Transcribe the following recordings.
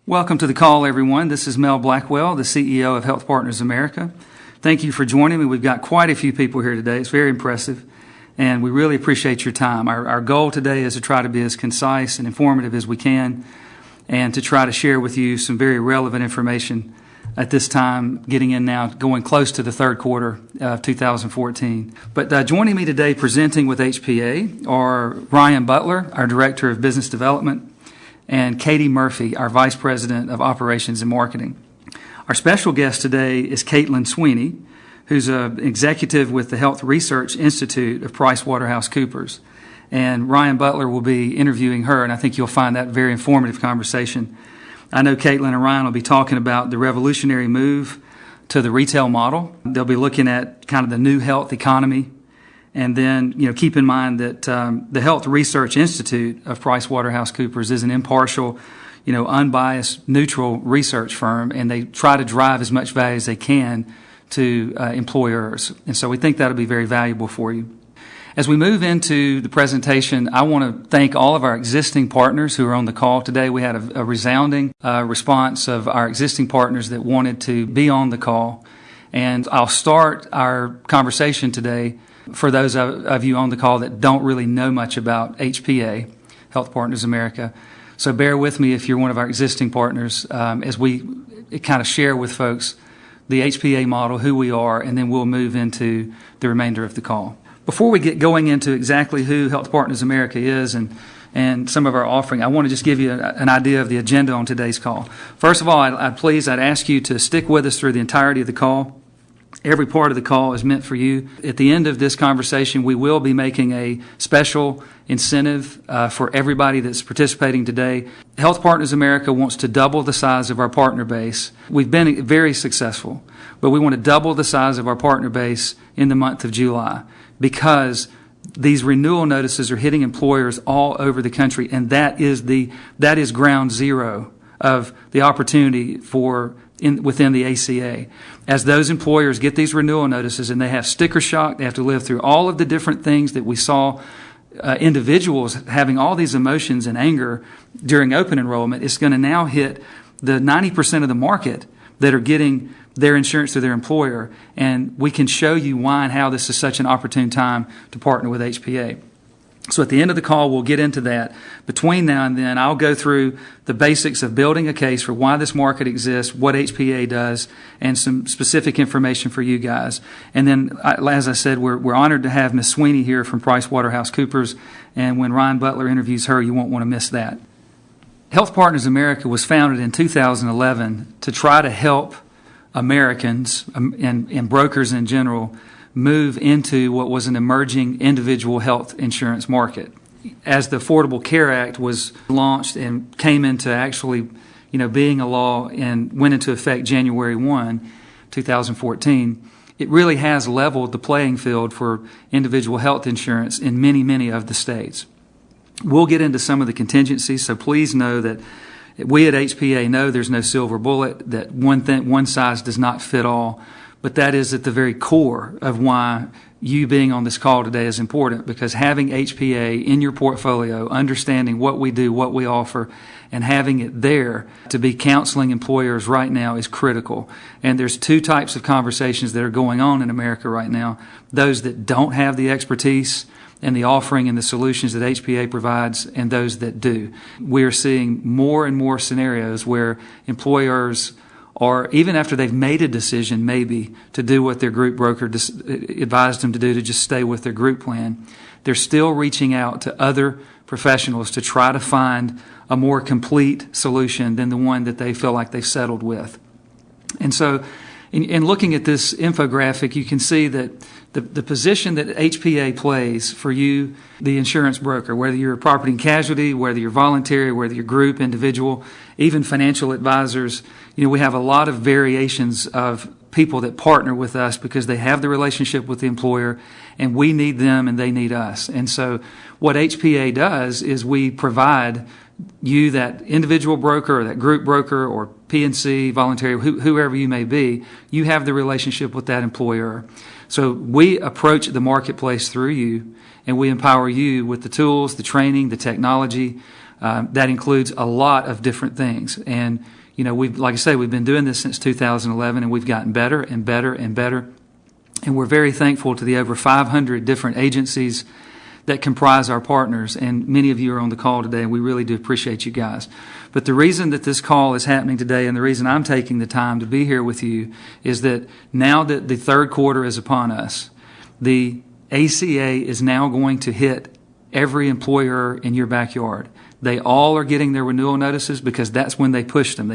Welcome to the call, everyone. This is Mel Blackwell, the CEO of Health Partners America. Thank you for joining me. We've got quite a few people here today. It's very impressive, and we really appreciate your time. Our goal today is to try to be as concise and informative as we can and to try to share with you some very relevant information at this time, getting in now, going close to the third quarter of 2014. But joining me today presenting with HPA are Ryan Butler, our Director of Business Development, and Katie Murphy, our Vice President of Operations and Marketing. Our special guest today is Kaitlin Sweeney, who's an executive with the Health Research Institute of PricewaterhouseCoopers. And Ryan Butler will be interviewing her, and I think you'll find that a very informative conversation. I know Kaitlin and Ryan will be talking about the revolutionary move to the retail model. They'll be looking at kind of the new health economy. And then, keep in mind that the Health Research Institute of PricewaterhouseCoopers is an impartial, unbiased, neutral research firm, and they try to drive as much value as they can to employers. And so we think that'll be very valuable for you. As we move into the presentation, I want to thank all of our existing partners who are on the call today. We had a resounding response of our existing partners that wanted to be on the call. And I'll start our conversation today for those of you on the call that don't really know much about HPA, Health Partners America. So bear with me if you're one of our existing partners as we kind of share with folks the HPA model, who we are, and then we'll move into the remainder of the call. Before we get going into exactly who Health Partners America is and some of our offering, I want to just give you an idea of the agenda on today's call. First of all, I'd ask you to stick with us through the entirety of the call. Every part of the call is meant for you. At the end of this conversation, we will be making a special incentive for everybody that's participating today. Health Partners America wants to double the size of our partner base. We've been very successful, but we want to double the size of our partner base in the month of July because these renewal notices are hitting employers all over the country, and that is ground zero of the opportunity within the ACA. As those employers get these renewal notices and they have sticker shock, they have to live through all of the different things that we saw individuals having all these emotions and anger during open enrollment. It's going to now hit the 90% of the market that are getting their insurance through their employer, and we can show you why and how this is such an opportune time to partner with HPA. So at the end of the call, we'll get into that. Between now and then, I'll go through the basics of building a case for why this market exists, what HPA does, and some specific information for you guys. And then, as I said, we're honored to have Ms. Sweeney here from PricewaterhouseCoopers, and when Ryan Butler interviews her, you won't want to miss that. Health Partners America was founded in 2011 to try to help Americans and brokers in general move into what was an emerging individual health insurance market. As the Affordable Care Act was launched and came into actually, being a law and went into effect January 1, 2014, it really has leveled the playing field for individual health insurance in many, many of the states. We'll get into some of the contingencies, so please know that we at HPA know there's no silver bullet, that one size does not fit all. But that is at the very core of why you being on this call today is important, because having HPA in your portfolio, understanding what we do, what we offer, and having it there to be counseling employers right now is critical. And there's two types of conversations that are going on in America right now. Those that don't have the expertise and the offering and the solutions that HPA provides, and those that do. We are seeing more and more scenarios where employers, or even after they've made a decision maybe to do what their group broker advised them to do, to just stay with their group plan, they're still reaching out to other professionals to try to find a more complete solution than the one that they feel like they've settled with. And so in looking at this infographic, you can see that the position that HPA plays for you, the insurance broker, whether you're a property and casualty, whether you're voluntary, whether you're group, individual, even financial advisors, we have a lot of variations of people that partner with us because they have the relationship with the employer, and we need them and they need us. And so what HPA does is we provide you, that individual broker or that group broker or P&C, voluntary, whoever you may be, you have the relationship with that employer. So we approach the marketplace through you, and we empower you with the tools, the training, the technology, That includes a lot of different things. And, like I say, we've been doing this since 2011, and we've gotten better and better and better. And we're very thankful to the over 500 different agencies that comprise our partners, and many of you are on the call today, and we really do appreciate you guys. But the reason that this call is happening today, and the reason I'm taking the time to be here with you, is that now that the third quarter is upon us, the ACA is now going to hit every employer in your backyard. They all are getting their renewal notices because that's when they push them.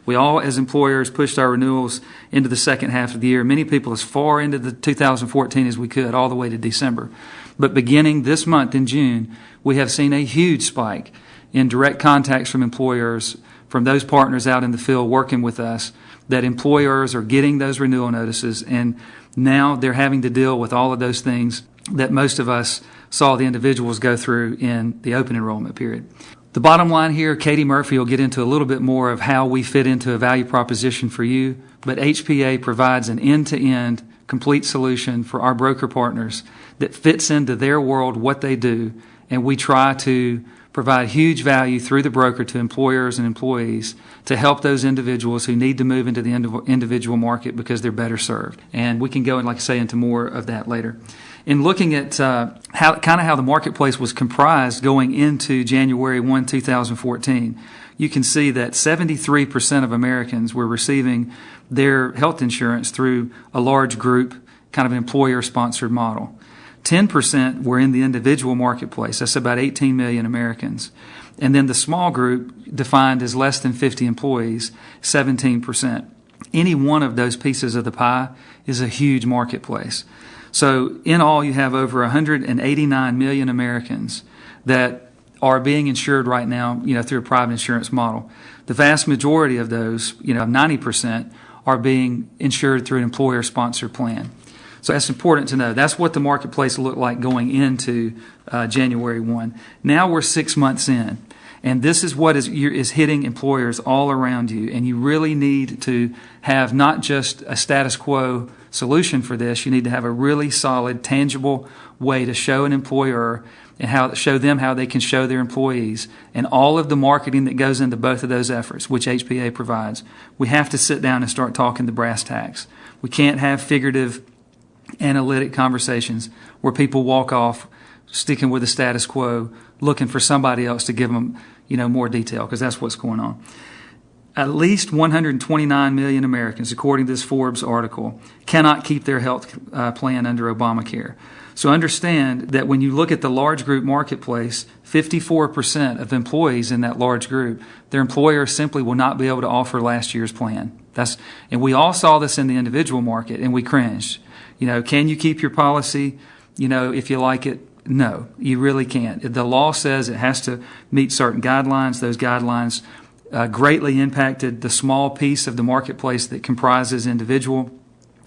We all as employers pushed our renewals into the second half of the year. Many people as far into the 2014 as we could, all the way to December. But beginning this month in June, we have seen a huge spike in direct contacts from employers, from those partners out in the field working with us, that employers are getting those renewal notices, and now they're having to deal with all of those things that most of us saw the individuals go through in the open enrollment period. The bottom line here, Katie Murphy will get into a little bit more of how we fit into a value proposition for you, but HPA provides an end-to-end complete solution for our broker partners that fits into their world, what they do, and we try to provide huge value through the broker to employers and employees to help those individuals who need to move into the individual market because they're better served. And we can go, and like I say, into more of that later. In looking at how the marketplace was comprised going into January 1, 2014, you can see that 73% of Americans were receiving their health insurance through a large group, kind of an employer-sponsored model. 10% were in the individual marketplace. That's about 18 million Americans. And then the small group, defined as less than 50 employees, 17%. Any one of those pieces of the pie is a huge marketplace. So in all, you have over 189 million Americans that are being insured right now, through a private insurance model. The vast majority of those, 90%, are being insured through an employer-sponsored plan. So that's important to know. That's what the marketplace looked like going into January 1. Now we're 6 months in, and this is what is hitting employers all around you, and you really need to have not just a status quo solution for this. You need to have a really solid, tangible way to show an employer and show them how they can show their employees, and all of the marketing that goes into both of those efforts, which HPA provides. We have to sit down and start talking the brass tacks. We can't have figurative, analytic conversations where people walk off sticking with the status quo, looking for somebody else to give them, more detail, because that's what's going on. At least 129 million Americans, according to this Forbes article, cannot keep their health plan under Obamacare. So understand that when you look at the large group marketplace, 54% of employees in that large group, their employer simply will not be able to offer last year's plan. And we all saw this in the individual market, and we cringed. Can you keep your policy, if you like it? No, you really can't. The law says it has to meet certain guidelines. Those guidelines greatly impacted the small piece of the marketplace that comprises individual.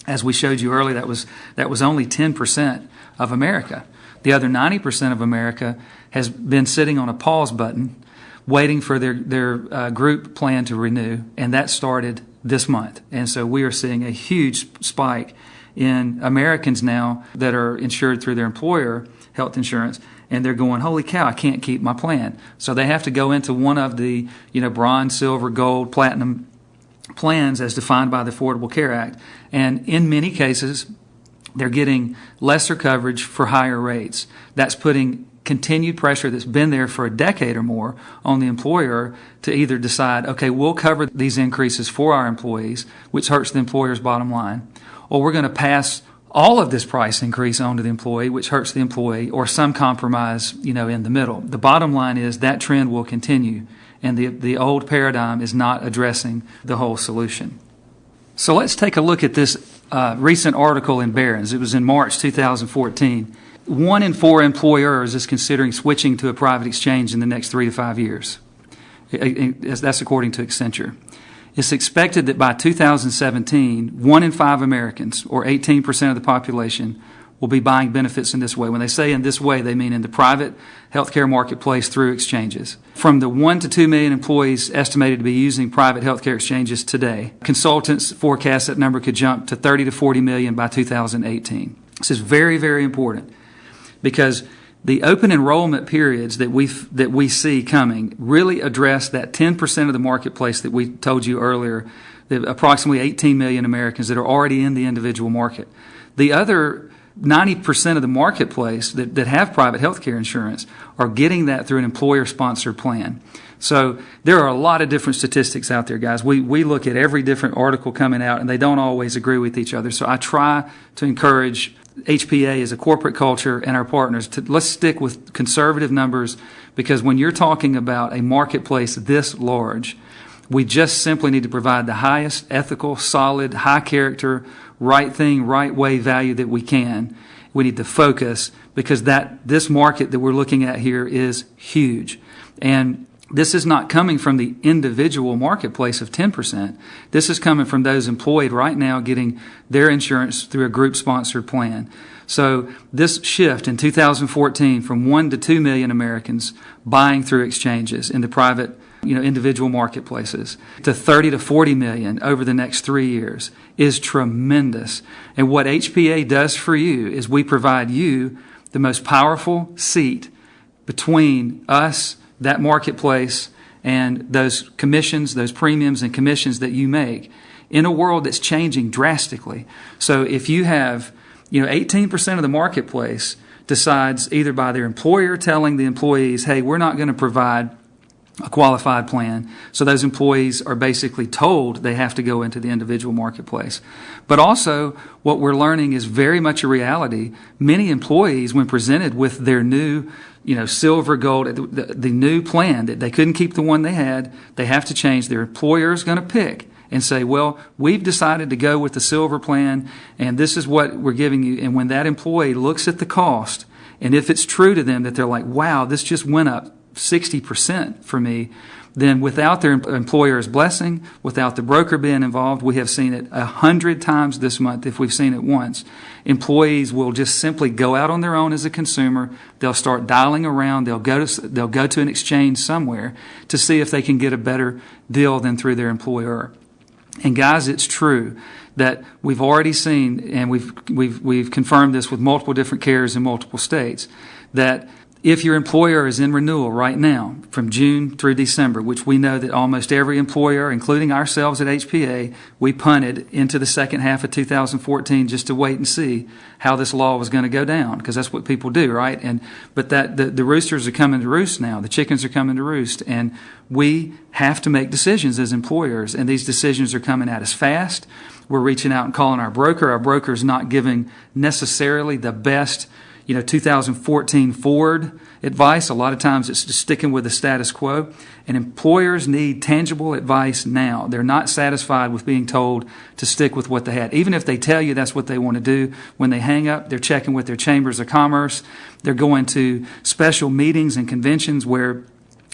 As we showed you earlier, that was only 10% of America. The other 90% of America has been sitting on a pause button, waiting for their group plan to renew, and that started this month. And so we are seeing a huge spike in Americans now that are insured through their employer health insurance, and they're going, holy cow, I can't keep my plan. So they have to go into one of the, bronze, silver, gold, platinum plans as defined by the Affordable Care Act. And in many cases, they're getting lesser coverage for higher rates. That's putting continued pressure that's been there for a decade or more on the employer to either decide, okay, we'll cover these increases for our employees, which hurts the employer's bottom line, or we're going to pass all of this price increase onto the employee, which hurts the employee, or some compromise, in the middle. The bottom line is that trend will continue, and the old paradigm is not addressing the whole solution. So let's take a look at this recent article in Barrons. It was in March 2014. 1 in 4 employers is considering switching to a private exchange in the next 3 to 5 years. That's according to Accenture. It's expected that by 2017, 1 in 5 Americans, or 18% of the population, will be buying benefits in this way. When they say in this way, they mean in the private healthcare marketplace through exchanges. From the 1 to 2 million employees estimated to be using private healthcare exchanges today, consultants forecast that number could jump to 30 to 40 million by 2018. This is very, very important, because The open enrollment periods that we see coming really address that 10% of the marketplace that we told you earlier, that approximately 18 million Americans that are already in the individual market. The other 90% of the marketplace that have private health care insurance are getting that through an employer-sponsored plan. So there are a lot of different statistics out there, guys. We look at every different article coming out, and they don't always agree with each other. So I try to encourage HPA as a corporate culture and our partners to let's stick with conservative numbers, because when you're talking about a marketplace this large, we just simply need to provide the highest ethical, solid, high character, right thing, right way value that we can. We need to focus, because this market that we're looking at here is huge. And this is not coming from the individual marketplace of 10%. This is coming from those employed right now getting their insurance through a group-sponsored plan. So this shift in 2014 from 1 to 2 million Americans buying through exchanges in the private, individual marketplaces to 30 to 40 million over the next 3 years is tremendous. And what HPA does for you is we provide you the most powerful seat between us, that marketplace, and those commissions, those premiums and commissions that you make in a world that's changing drastically. So if you have, 18% of the marketplace decides either by their employer telling the employees, hey, we're not going to provide a qualified plan. So those employees are basically told they have to go into the individual marketplace. But also, what we're learning is very much a reality. Many employees, when presented with their new, silver, gold, the new plan, that they couldn't keep the one they had, they have to change. Their employer is going to pick and say, well, we've decided to go with the silver plan, and this is what we're giving you. And when that employee looks at the cost, and if it's true to them that they're like, wow, this just went up 60% for me, then without their employer's blessing, without the broker being involved, we have seen it 100 times this month. If we've seen it once, employees will just simply go out on their own as a consumer. They'll start dialing around. They'll go to an exchange somewhere to see if they can get a better deal than through their employer. And guys, it's true that we've already seen, and we've confirmed this with multiple different carriers in multiple states, that if your employer is in renewal right now from June through December, which we know that almost every employer, including ourselves at HPA, we punted into the second half of 2014 just to wait and see how this law was going to go down, because that's what people do, right? But the roosters are coming to roost now. The chickens are coming to roost, and we have to make decisions as employers, and these decisions are coming at us fast. We're reaching out and calling our broker. Our broker is not giving necessarily the best 2014 forward advice. A lot of times it's just sticking with the status quo. And employers need tangible advice now. They're not satisfied with being told to stick with what they had. Even if they tell you that's what they want to do, when they hang up, they're checking with their chambers of commerce. They're going to special meetings and conventions where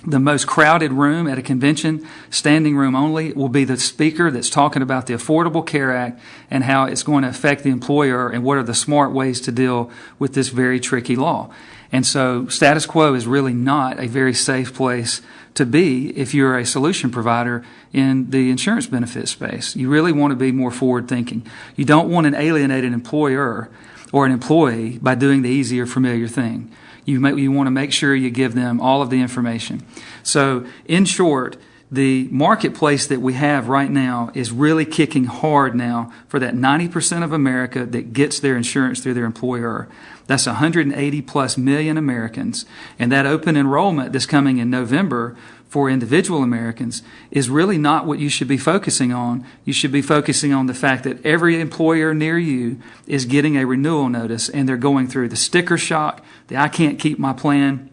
the most crowded room at a convention, standing room only, will be the speaker that's talking about the Affordable Care Act and how it's going to affect the employer and what are the smart ways to deal with this very tricky law. And so status quo is really not a very safe place to be if you're a solution provider in the insurance benefit space. You really want to be more forward thinking. You don't want an alienated employer or an employee by doing the easier, familiar thing. You want to make sure you give them all of the information. So, in short, the marketplace that we have right now is really kicking hard now for that 90% of America that gets their insurance through their employer. That's 180 plus million Americans. And that open enrollment that's coming in November for individual Americans is really not what you should be focusing on. You should be focusing on the fact that every employer near you is getting a renewal notice, and they're going through the sticker shock, the I can't keep my plan,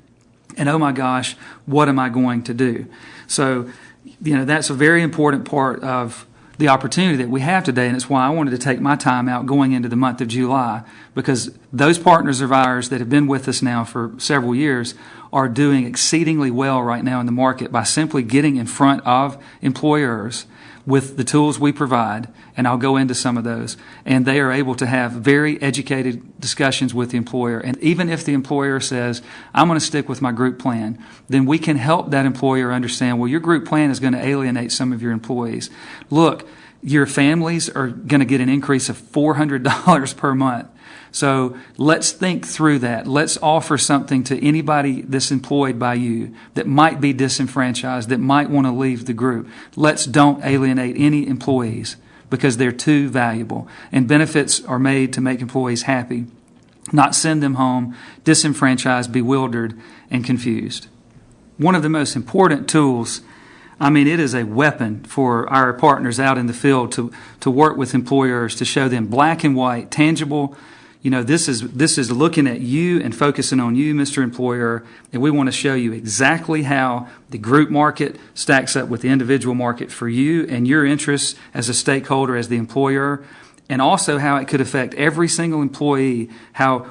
and oh my gosh, what am I going to do? So, that's a very important part of the opportunity that we have today, and it's why I wanted to take my time out going into the month of July, because those partners of ours that have been with us now for several years are doing exceedingly well right now in the market by simply getting in front of employers with the tools we provide, and I'll go into some of those, and they are able to have very educated discussions with the employer. And even if the employer says, I'm going to stick with my group plan, then we can help that employer understand, well, your group plan is going to alienate some of your employees. Look, your families are going to get an increase of $400 per month. So let's think through that. Let's offer something to anybody that's employed by you that might be disenfranchised, that might want to leave the group. Let's don't alienate any employees because they're too valuable. And benefits are made to make employees happy, not send them home disenfranchised, bewildered, and confused. One of the most important tools, it is a weapon for our partners out in the field to work with employers, to show them black and white, tangible. This is looking at you and focusing on you, Mr. Employer, and we want to show you exactly how the group market stacks up with the individual market for you and your interests as a stakeholder, as the employer, and also how it could affect every single employee,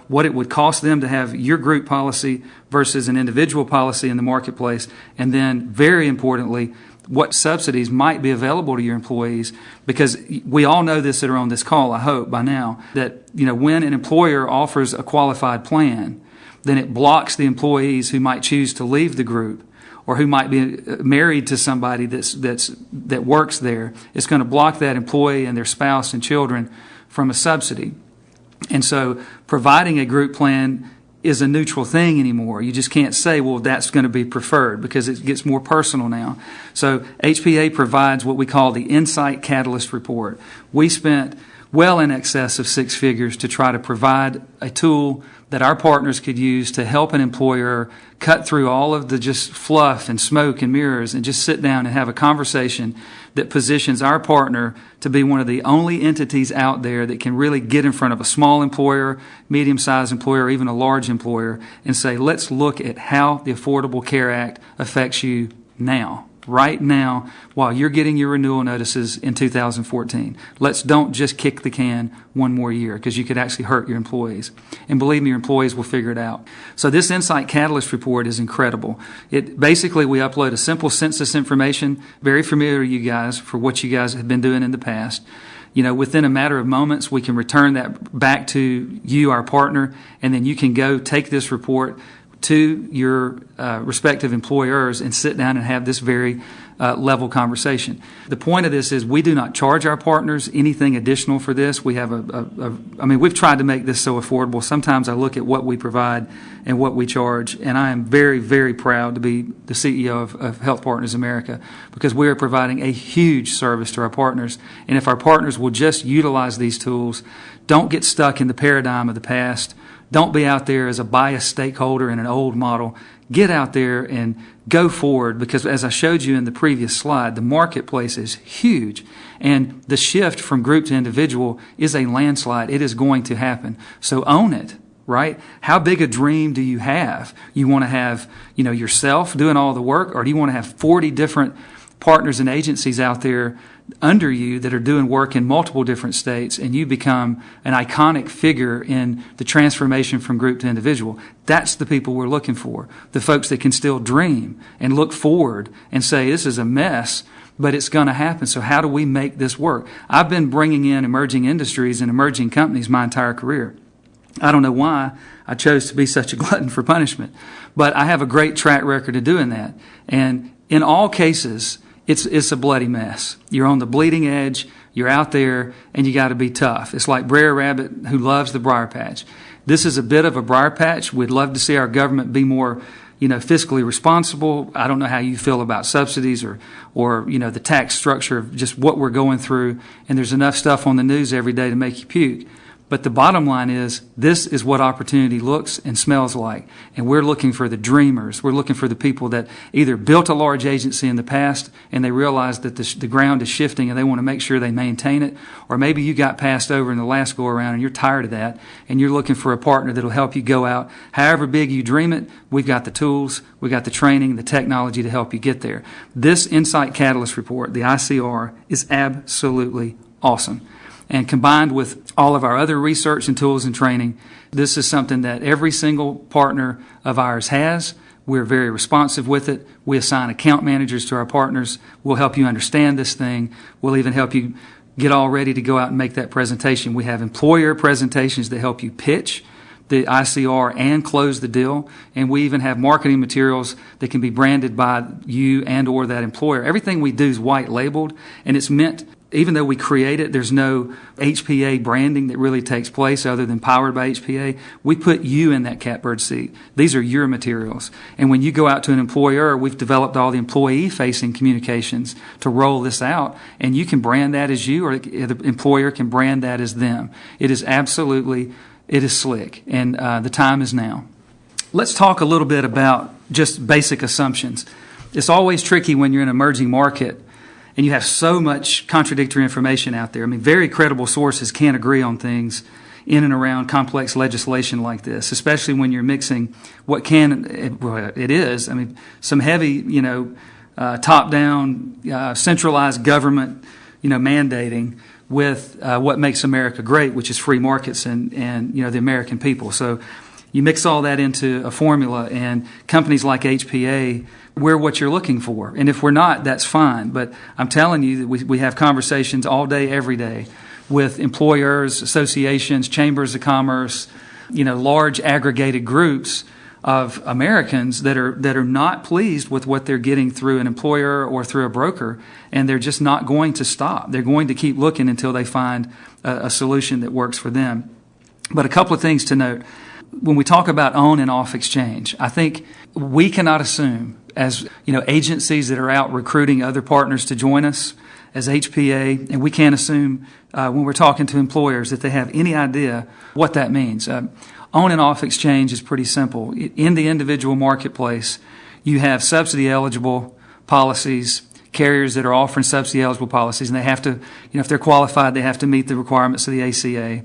what it would cost them to have your group policy versus an individual policy in the marketplace, and then, very importantly, what subsidies might be available to your employees, because we all know this that are on this call, I hope, by now, that when an employer offers a qualified plan, then it blocks the employees who might choose to leave the group or who might be married to somebody that works there. It's going to block that employee and their spouse and children from a subsidy. And so providing a group plan is a neutral thing anymore. You just can't say, well, that's going to be preferred, because it gets more personal now. So HPA provides what we call the Insight Catalyst Report. We spent well in excess of 6 figures to try to provide a tool that our partners could use to help an employer cut through all of the just fluff and smoke and mirrors and just sit down and have a conversation that positions our partner to be one of the only entities out there that can really get in front of a small employer, medium-sized employer, or even a large employer and say, let's look at how the Affordable Care Act affects you now. Right now, while you're getting your renewal notices in 2014. Let's don't just kick the can one more year, because you could actually hurt your employees. And believe me, your employees will figure it out. So this Insight Catalyst report is incredible. Basically, we upload a simple census information, very familiar to you guys for what you guys have been doing in the past. Within a matter of moments, we can return that back to you, our partner, and then you can go take this report to your respective employers and sit down and have this very level conversation. The point of this is we do not charge our partners anything additional for this. We have we've tried to make this so affordable. Sometimes I look at what we provide and what we charge, and I am very, very proud to be the CEO of Health Partners America, because we are providing a huge service to our partners. And if our partners will just utilize these tools, don't get stuck in the paradigm of the past. Don't be out there as a biased stakeholder in an old model. Get out there and go forward, because as I showed you in the previous slide, the marketplace is huge. And the shift from group to individual is a landslide. It is going to happen. So own it, right? How big a dream do you have? You want to have, yourself doing all the work, or do you want to have 40 different partners and agencies out there under you that are doing work in multiple different states, and you become an iconic figure in the transformation from group to individual? That's the people we're looking for. The folks that can still dream and look forward and say, this is a mess, but it's going to happen. So how do we make this work? I've been bringing in emerging industries and emerging companies my entire career. I don't know why I chose to be such a glutton for punishment, but I have a great track record of doing that. And in all cases, it's a bloody mess. You're on the bleeding edge, you're out there, and you got to be tough. It's like Brer Rabbit who loves the briar patch. This is a bit of a briar patch. We'd love to see our government be more, fiscally responsible. I don't know how you feel about subsidies or the tax structure of just what we're going through. And there's enough stuff on the news every day to make you puke. But the bottom line is, this is what opportunity looks and smells like. And we're looking for the dreamers. We're looking for the people that either built a large agency in the past and they realize that the ground is shifting and they want to make sure they maintain it. Or maybe you got passed over in the last go around and you're tired of that and you're looking for a partner that'll help you go out. However big you dream it, we've got the tools, we've got the training, the technology to help you get there. This Insight Catalyst report, the ICR, is absolutely awesome. And combined with all of our other research and tools and training, this is something that every single partner of ours has. We're very responsive with it. We assign account managers to our partners. We'll help you understand this thing. We'll even help you get all ready to go out and make that presentation. We have employer presentations that help you pitch the ICR and close the deal. And we even have marketing materials that can be branded by you and or that employer. Everything we do is white labeled, and it's meant even though we create it, there's no HPA branding that really takes place other than powered by HPA. We put you in that catbird seat. These are your materials. And when you go out to an employer, we've developed all the employee-facing communications to roll this out, and you can brand that as you, or the employer can brand that as them. It is slick, and the time is now. Let's talk a little bit about just basic assumptions. It's always tricky when you're in an emerging market and you have so much contradictory information out there. I mean, very credible sources can't agree on things in and around complex legislation like this, especially when you're mixing what it is. I mean, some heavy, top-down, centralized government, mandating with what makes America great, which is free markets and the American people. So you mix all that into a formula, and companies like HPA, we're what you're looking for. And if we're not, that's fine. But I'm telling you that we have conversations all day, every day with employers, associations, chambers of commerce, large aggregated groups of Americans that are not pleased with what they're getting through an employer or through a broker, and they're just not going to stop. They're going to keep looking until they find a solution that works for them. But a couple of things to note. When we talk about on and off exchange, I think we cannot assume, as agencies that are out recruiting other partners to join us as HPA, and we can't assume when we're talking to employers that they have any idea what that means. On and off exchange is pretty simple. In the individual marketplace, you have subsidy eligible policies, carriers that are offering subsidy eligible policies, and they have to, if they're qualified, they have to meet the requirements of the ACA.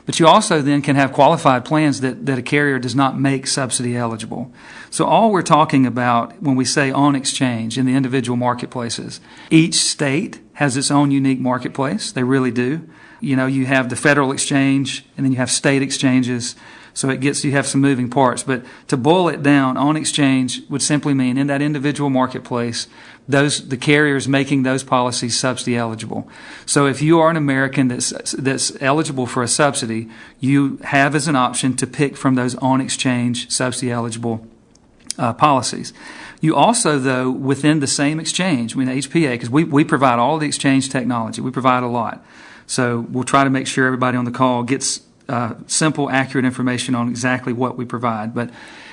But you also then can have qualified plans that a carrier does not make subsidy eligible. So all we're talking about when we say on exchange in the individual marketplaces, each state has its own unique marketplace. They really do. You have the federal exchange, and then you have state exchanges. So you have some moving parts. But to boil it down, on exchange would simply mean in that individual marketplace, the carriers making those policies subsidy eligible. So if you are an American that's eligible for a subsidy, you have as an option to pick from those on exchange subsidy eligible policies. You also, though, within the same exchange, HPA, because we provide all the exchange technology, we provide a lot. So we'll try to make sure everybody on the call gets simple, accurate information on exactly what we provide. But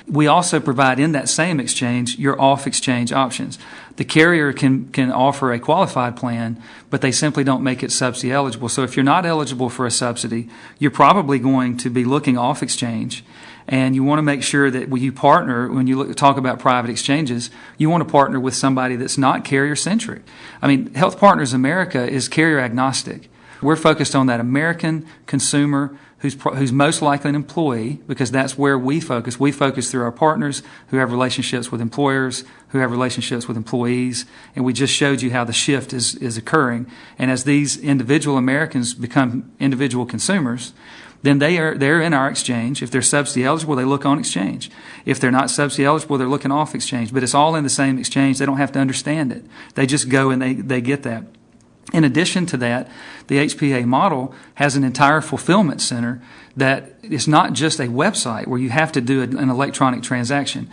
we also provide in that same exchange your off-exchange options. The carrier can offer a qualified plan, but they simply don't make it subsidy eligible. So if you're not eligible for a subsidy, you're probably going to be looking off-exchange. And you want to make sure that when you partner, when you talk about private exchanges, you want to partner with somebody that's not carrier-centric. I mean, Health Partners America is carrier-agnostic. We're focused on that American consumer who's most likely an employee, because that's where we focus. We focus through our partners who have relationships with employers, who have relationships with employees, and we just showed you how the shift is occurring. And as these individual Americans become individual consumers, then they're in our exchange. If they're subsidy eligible, they look on exchange. If they're not subsidy eligible, they're looking off exchange. But it's all in the same exchange. They don't have to understand it. They just go and they get that. In addition to that, the HPA model has an entire fulfillment center that is not just a website where you have to do an electronic transaction.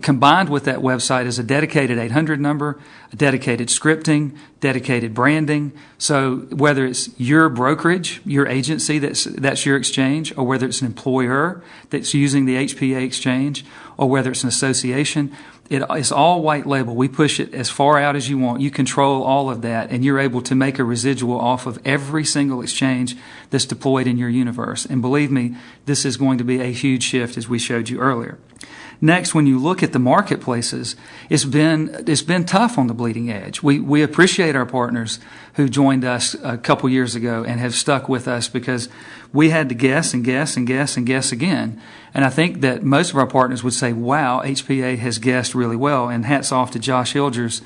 Combined with that website is a dedicated 800 number, a dedicated scripting, dedicated branding. So whether it's your brokerage, your agency that's your exchange, or whether it's an employer that's using the HPA exchange, or whether it's an association, it's all white label. We push it as far out as you want. You control all of that, and you're able to make a residual off of every single exchange that's deployed in your universe. And believe me, this is going to be a huge shift, as we showed you earlier. Next, when you look at the marketplaces, it's been tough on the bleeding edge. We appreciate our partners who joined us a couple years ago and have stuck with us, because we had to guess and guess and guess and guess again. And I think that most of our partners would say, wow, HPA has guessed really well. And hats off to Josh Hilgers,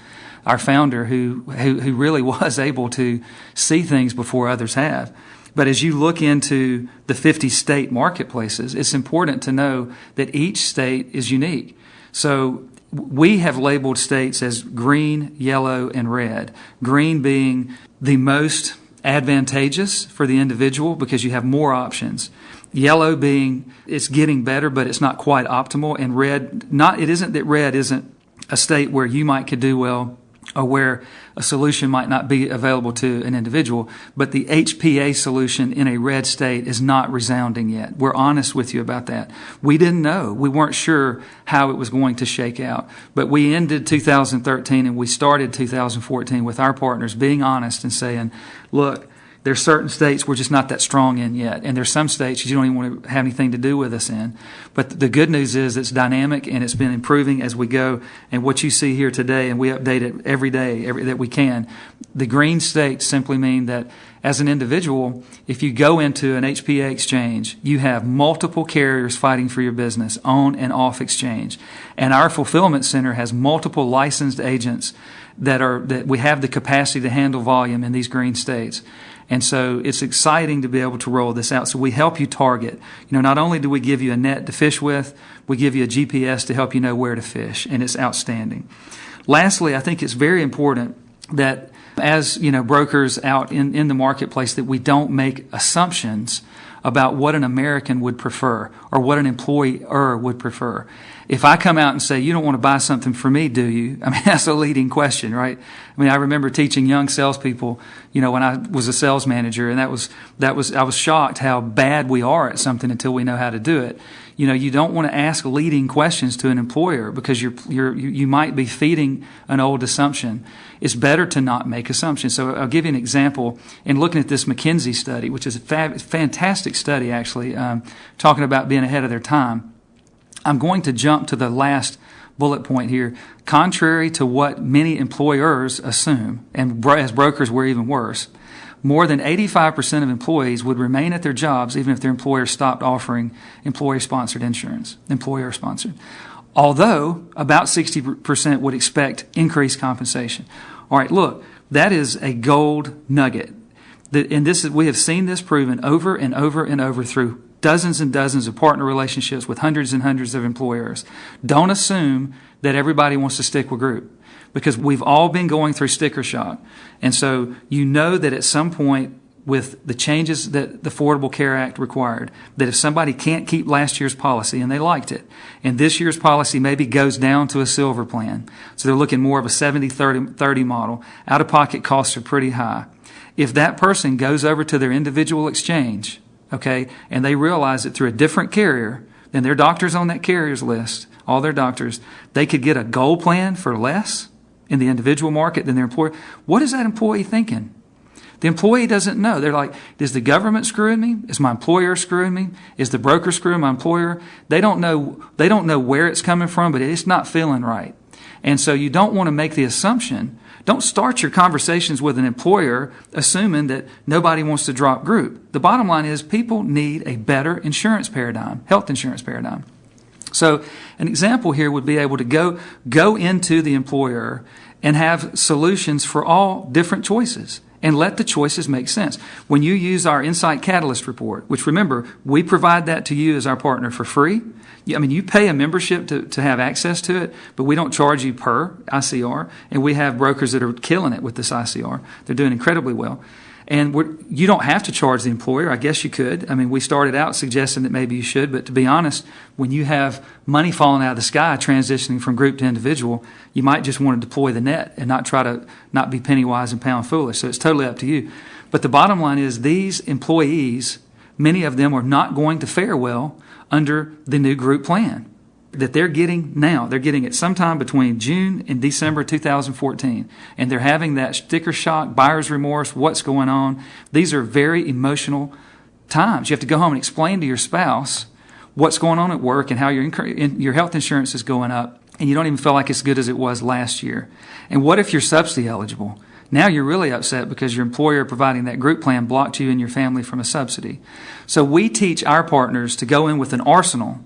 our founder, who really was able to see things before others have. But as you look into the 50 state marketplaces, it's important to know that each state is unique. So we have labeled states as green, yellow, and red. Green being the most advantageous for the individual because you have more options. Yellow being it's getting better, but it's not quite optimal. And red, it isn't that red isn't a state where you could do well or where a solution might not be available to an individual, but the HPA solution in a red state is not resounding yet. We're honest with you about that. We didn't know. We weren't sure how it was going to shake out. But we ended 2013 and we started 2014 with our partners being honest and saying, look, there's certain states we're just not that strong in yet. And there's some states you don't even want to have anything to do with us in. But the good news is it's dynamic and it's been improving as we go. And what you see here today, and we update it every day that we can, the green states simply mean that as an individual, if you go into an HPA exchange, you have multiple carriers fighting for your business on and off exchange. And our fulfillment center has multiple licensed agents that we have the capacity to handle volume in these green states. And so it's exciting to be able to roll this out. So we help you target. Not only do we give you a net to fish with, we give you a GPS to help you know where to fish, and it's outstanding. Lastly, I think it's very important that as brokers out in the marketplace, that we don't make assumptions about what an American would prefer or what an employer would prefer. If I come out and say, you don't want to buy something for me, do you? I mean, that's a leading question, right? I mean, I remember teaching young salespeople, when I was a sales manager, and I was shocked how bad we are at something until we know how to do it. You don't want to ask leading questions to an employer because you might be feeding an old assumption. It's better to not make assumptions. So I'll give you an example in looking at this McKinsey study, which is a fantastic study, actually, talking about being ahead of their time. I'm going to jump to the last bullet point here. Contrary to what many employers assume, and as brokers we're even worse, more than 85% of employees would remain at their jobs even if their employer stopped offering employer-sponsored insurance, employer-sponsored. Although about 60% would expect increased compensation. All right, look, that is a gold nugget. We have seen this proven over and over and over through dozens and dozens of partner relationships with hundreds and hundreds of employers. Don't assume that everybody wants to stick with group, because we've all been going through sticker shock. And so that at some point with the changes that the Affordable Care Act required, that if somebody can't keep last year's policy and they liked it, and this year's policy maybe goes down to a silver plan, so they're looking more of a 70-30 model, out-of-pocket costs are pretty high. If that person goes over to their individual exchange, okay, and they realize that through a different carrier than their doctors on that carrier's list, all their doctors, they could get a gold plan for less in the individual market than their employer. What is that employee thinking? The employee doesn't know. They're like, is the government screwing me? Is my employer screwing me? Is the broker screwing my employer? They don't know where it's coming from, but it's not feeling right. And so you don't want to make the assumption. Don't start your conversations with an employer assuming that nobody wants to drop group. The bottom line is people need a better insurance paradigm, health insurance paradigm. So an example here would be able to go into the employer and have solutions for all different choices and let the choices make sense. When you use our Insight Catalyst report, which remember, we provide that to you as our partner for free. You pay a membership to have access to it, but we don't charge you per ICR. And we have brokers that are killing it with this ICR. They're doing incredibly well. And you don't have to charge the employer. I guess you could. We started out suggesting that maybe you should, but to be honest, when you have money falling out of the sky transitioning from group to individual, you might just want to deploy the net and not be penny wise and pound foolish. So it's totally up to you. But the bottom line is these employees, many of them are not going to fare well under the new group plan that they're getting now. They're getting it sometime between June and December 2014. And they're having that sticker shock, buyer's remorse, what's going on. These are very emotional times. You have to go home and explain to your spouse what's going on at work and how your health insurance is going up, and you don't even feel like it's good as it was last year. And what if you're subsidy eligible? Now you're really upset because your employer providing that group plan blocked you and your family from a subsidy. So we teach our partners to go in with an arsenal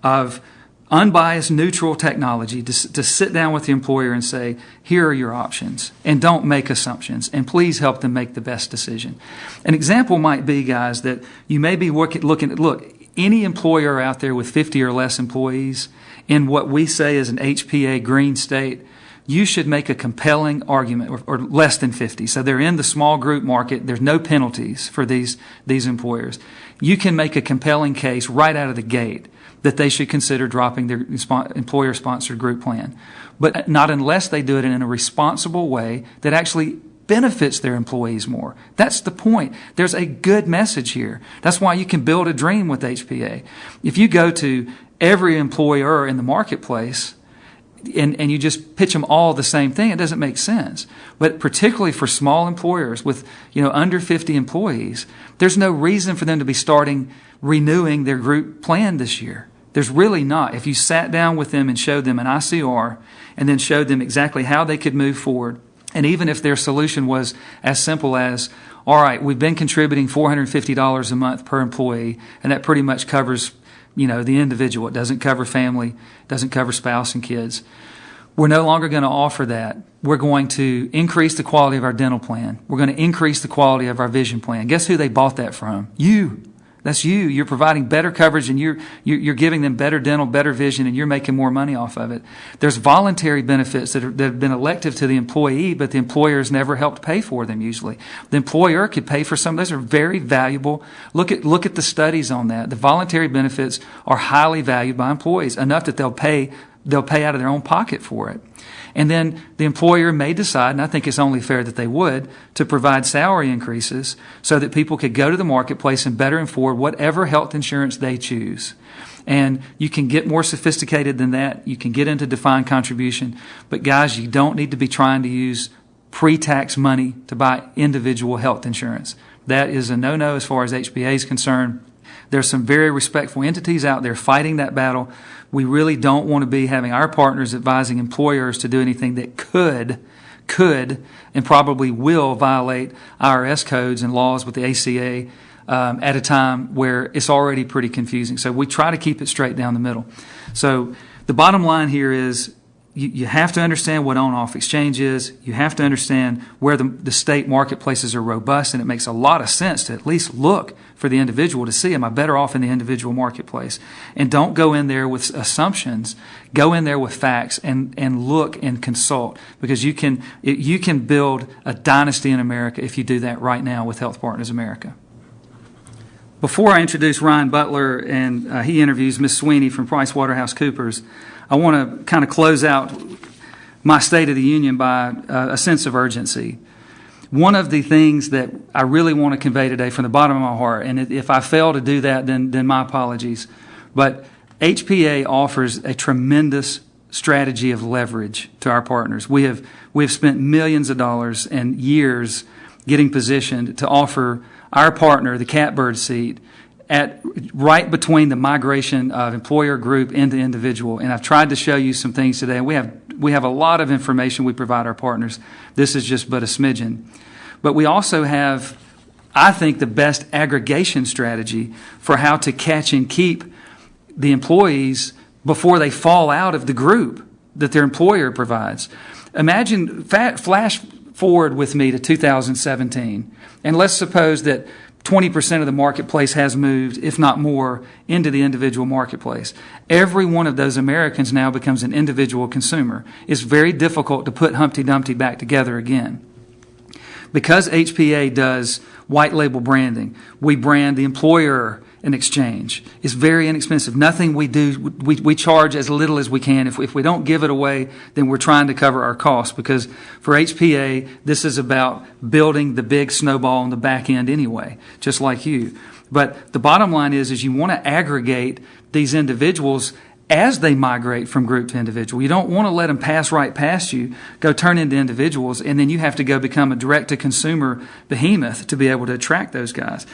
of unbiased, neutral technology to sit down with the employer and say, here are your options, and don't make assumptions, and please help them make the best decision. An example might be, guys, that you may be looking at, any employer out there with 50 or less employees in what we say is an HPA green state, you should make a compelling argument, or less than 50. So they're in the small group market. There's no penalties for these employers. You can make a compelling case right out of the gate that they should consider dropping their employer-sponsored group plan. But not unless they do it in a responsible way that actually benefits their employees more. That's the point. There's a good message here. That's why you can build a dream with HPA. If you go to every employer in the marketplace and you just pitch them all the same thing, it doesn't make sense. But particularly for small employers with, under 50 employees, there's no reason for them to be renewing their group plan this year. There's really not. If you sat down with them and showed them an ICR and then showed them exactly how they could move forward, and even if their solution was as simple as, all right, we've been contributing $450 a month per employee, and that pretty much covers, the individual. It doesn't cover family, doesn't cover spouse and kids. We're no longer going to offer that. We're going to increase the quality of our dental plan. We're going to increase the quality of our vision plan. Guess who they bought that from? You. That's you. You're providing better coverage, and you're giving them better dental, better vision, and you're making more money off of it. There's voluntary benefits that have been elective to the employee, but the employer's never helped pay for them usually. The employer could pay for some. Those are very valuable. Look at the studies on that. The voluntary benefits are highly valued by employees, enough that they'll pay out of their own pocket for it. And then the employer may decide, and I think it's only fair that they would, to provide salary increases so that people could go to the marketplace and better afford whatever health insurance they choose. And you can get more sophisticated than that. You can get into defined contribution. But guys, you don't need to be trying to use pre-tax money to buy individual health insurance. That is a no-no as far as HPA is concerned. There's some very respectful entities out there fighting that battle. We really don't want to be having our partners advising employers to do anything that could and probably will violate IRS codes and laws with the ACA at a time where it's already pretty confusing. So we try to keep it straight down the middle. So the bottom line here is you have to understand what on-off exchange is. You have to understand where the state marketplaces are robust, and it makes a lot of sense to at least look for the individual to see, am I better off in the individual marketplace? And don't go in there with assumptions. Go in there with facts and look and consult, because you can build a dynasty in America if you do that right now with Health Partners America. Before I introduce Ryan Butler and he interviews Ms. Sweeney from PricewaterhouseCoopers, I want to kind of close out my State of the Union by a sense of urgency. One of the things that I really want to convey today from the bottom of my heart, and if I fail to do that, then my apologies, but HPA offers a tremendous strategy of leverage to our partners. We have spent millions of dollars and years getting positioned to offer our partner the catbird seat at right between the migration of employer group into individual. And I've tried to show you some things today. We have a lot of information we provide our partners. This is just but a smidgen. But we also have, I think, the best aggregation strategy for how to catch and keep the employees before they fall out of the group that their employer provides. Imagine, flash forward with me to 2017, and let's suppose that 20% of the marketplace has moved, if not more, into the individual marketplace. Every one of those Americans now becomes an individual consumer. It's very difficult to put Humpty Dumpty back together again. Because HPA does white label branding, we brand the employer in exchange. It's very inexpensive. Nothing we do, we charge as little as we can. If we don't give it away, then we're trying to cover our costs, because for HPA, this is about building the big snowball on the back end anyway, just like you. But the bottom line is you want to aggregate these individuals as they migrate from group to individual. You don't want to let them pass right past you, go turn into individuals, and then you have to go become a direct-to-consumer behemoth to be able to attract those guys.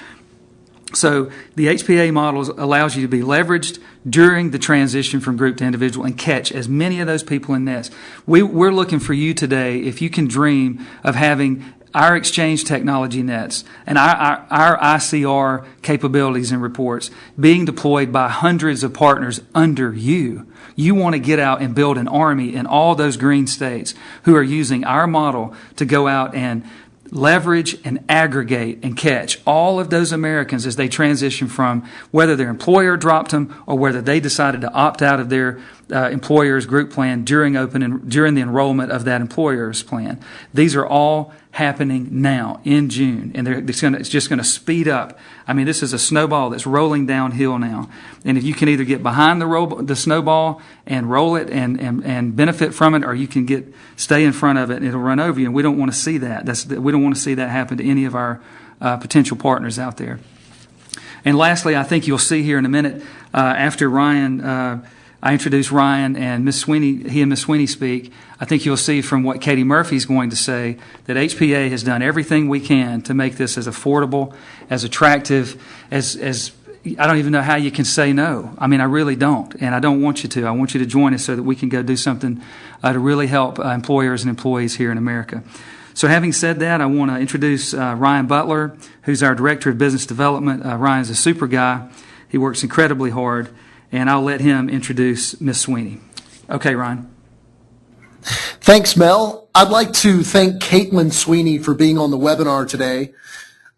So the HPA model allows you to be leveraged during the transition from group to individual and catch as many of those people in nets. We're looking for you today, if you can dream of having our exchange technology nets and our ICR capabilities and reports being deployed by hundreds of partners under you. You want to get out and build an army in all those green states who are using our model to go out and leverage and aggregate and catch all of those Americans as they transition from whether their employer dropped them or whether they decided to opt out of their employer's group plan during the enrollment of that employer's plan. These are all happening now in June, and it's just going to speed up. I mean, this is a snowball that's rolling downhill now, and if you can either get behind the snowball and roll it and benefit from it, or you can stay in front of it and it'll run over you. And we don't want to see that. We don't want to see that happen to any of our potential partners out there. And lastly, I think you'll see here in a minute after Ryan. I introduce Ryan and Ms. Sweeney. He and Ms. Sweeney speak. I think you'll see from what Katie Murphy's going to say that HPA has done everything we can to make this as affordable, as attractive, as I don't even know how you can say no. I mean, I really don't, and I don't want you to. I want you to join us so that we can go do something to really help employers and employees here in America. So having said that, I want to introduce Ryan Butler, who's our Director of Business Development. Ryan's a super guy. He works incredibly hard. And I'll let him introduce Ms. Sweeney. Okay, Ryan. Thanks, Mel. I'd like to thank Kaitlin Sweeney for being on the webinar today.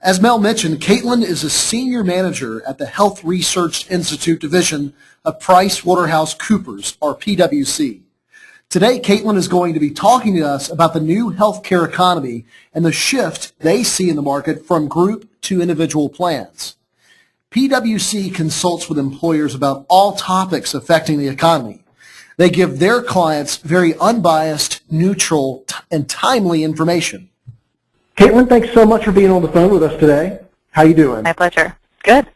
As Mel mentioned, Kaitlin is a senior manager at the Health Research Institute division of PricewaterhouseCoopers, or PwC. Today, Kaitlin is going to be talking to us about the new healthcare economy and the shift they see in the market from group to individual plans. PwC consults with employers about all topics affecting the economy. They give their clients very unbiased, neutral, and timely information. Kaitlin, thanks so much for being on the phone with us today. How you doing? My pleasure. Good.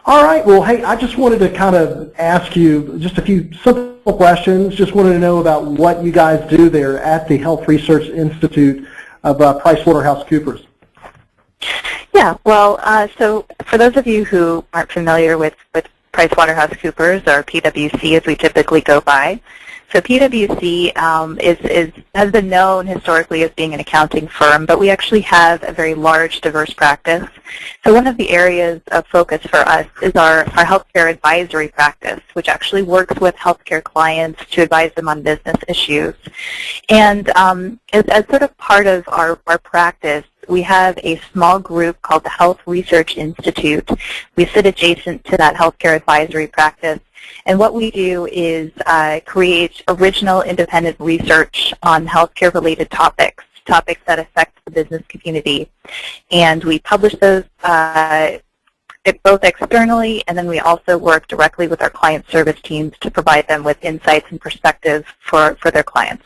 All right. Well, hey, I just wanted to kind of ask you just a few simple questions. Just wanted to know about what you guys do there at the Health Research Institute of PricewaterhouseCoopers. Yeah, well, so for those of you who aren't familiar with PricewaterhouseCoopers, or PwC as we typically go by, so PwC has been known historically as being an accounting firm, but we actually have a very large, diverse practice. So one of the areas of focus for us is our healthcare advisory practice, which actually works with healthcare clients to advise them on business issues. And as sort of part of our practice, we have a small group called the Health Research Institute. We sit adjacent to that healthcare advisory practice. And what we do is create original independent research on healthcare-related topics that affect the business community. And we publish those both externally, and then we also work directly with our client service teams to provide them with insights and perspective for their clients.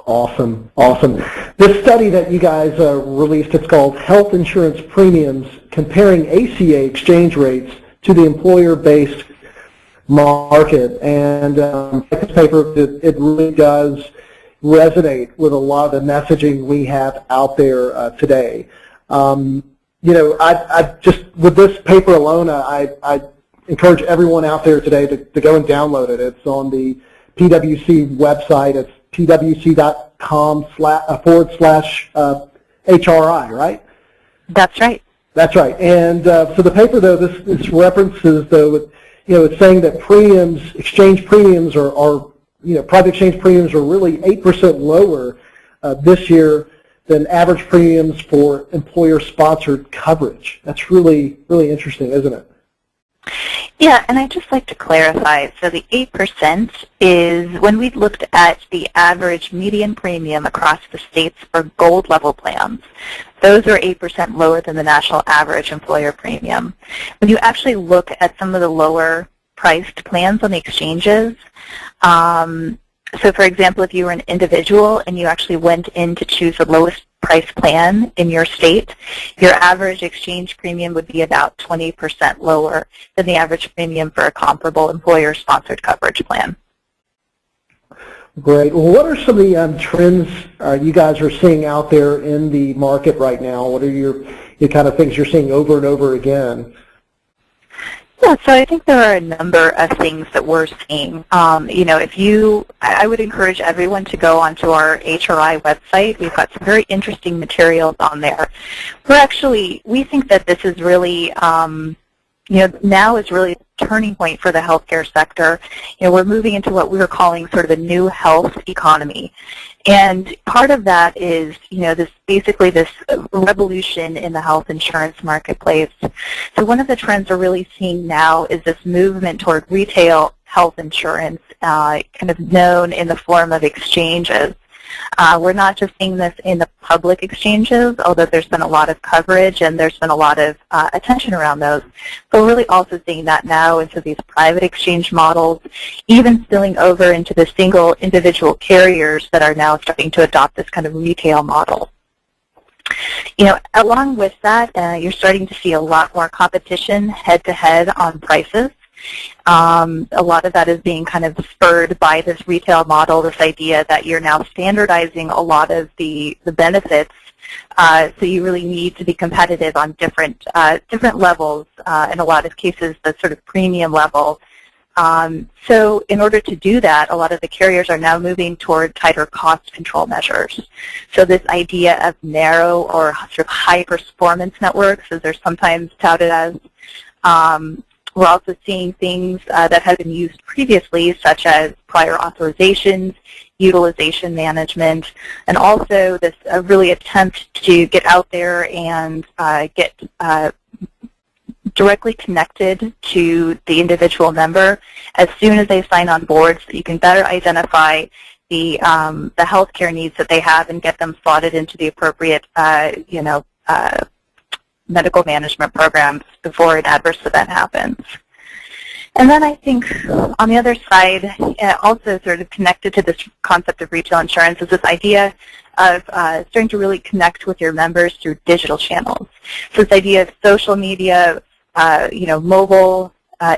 Awesome, awesome. This study that you guys released, it's called Health Insurance Premiums, Comparing ACA Exchange Rates to the Employer-Based Market. And this paper, it really does resonate with a lot of the messaging we have out there today. You know, I just, with this paper alone, I encourage everyone out there today to go and download it. It's on the PwC website. It's pwc.com/HRI, right? That's right. That's right. And so the paper, though, this references, though, it's saying that exchange premiums are private exchange premiums are really 8% lower this year than average premiums for employer-sponsored coverage. That's really, really interesting, isn't it? Yeah, and I'd just like to clarify. So the 8% is when we looked at the average median premium across the states for gold level plans. Those are 8% lower than the national average employer premium. When you actually look at some of the lower priced plans on the exchanges, so for example, if you were an individual and you actually went in to choose the lowest price plan in your state, your average exchange premium would be about 20% lower than the average premium for a comparable employer-sponsored coverage plan. Great. Well, what are some of the trends you guys are seeing out there in the market right now? What are your kind of things you're seeing over and over again? Yeah, so I think there are a number of things that we're seeing. I would encourage everyone to go onto our HRI website. We've got some very interesting materials on there. We think that this is really now is really a turning point for the healthcare sector. We're moving into what we were calling sort of a new health economy. And part of that is, basically this revolution in the health insurance marketplace. So one of the trends we're really seeing now is this movement toward retail health insurance, kind of known in the form of exchanges. We're not just seeing this in the public exchanges, although there's been a lot of coverage and there's been a lot of attention around those. But we're really also seeing that now into these private exchange models, even spilling over into the single individual carriers that are now starting to adopt this kind of retail model. Along with that, you're starting to see a lot more competition head-to-head on prices. A lot of that is being kind of spurred by this retail model, this idea that you're now standardizing a lot of the benefits, so you really need to be competitive on different levels, in a lot of cases the sort of premium level. So in order to do that, a lot of the carriers are now moving toward tighter cost control measures. So this idea of narrow or sort of high performance networks, as they're sometimes touted as, we're also seeing things that have been used previously, such as prior authorizations, utilization management, and also this really attempt to get out there and get directly connected to the individual member as soon as they sign on board, so that you can better identify the healthcare needs that they have and get them slotted into the appropriate medical management programs before an adverse event happens. And then I think on the other side, also sort of connected to this concept of retail insurance, is this idea of starting to really connect with your members through digital channels. So this idea of social media, mobile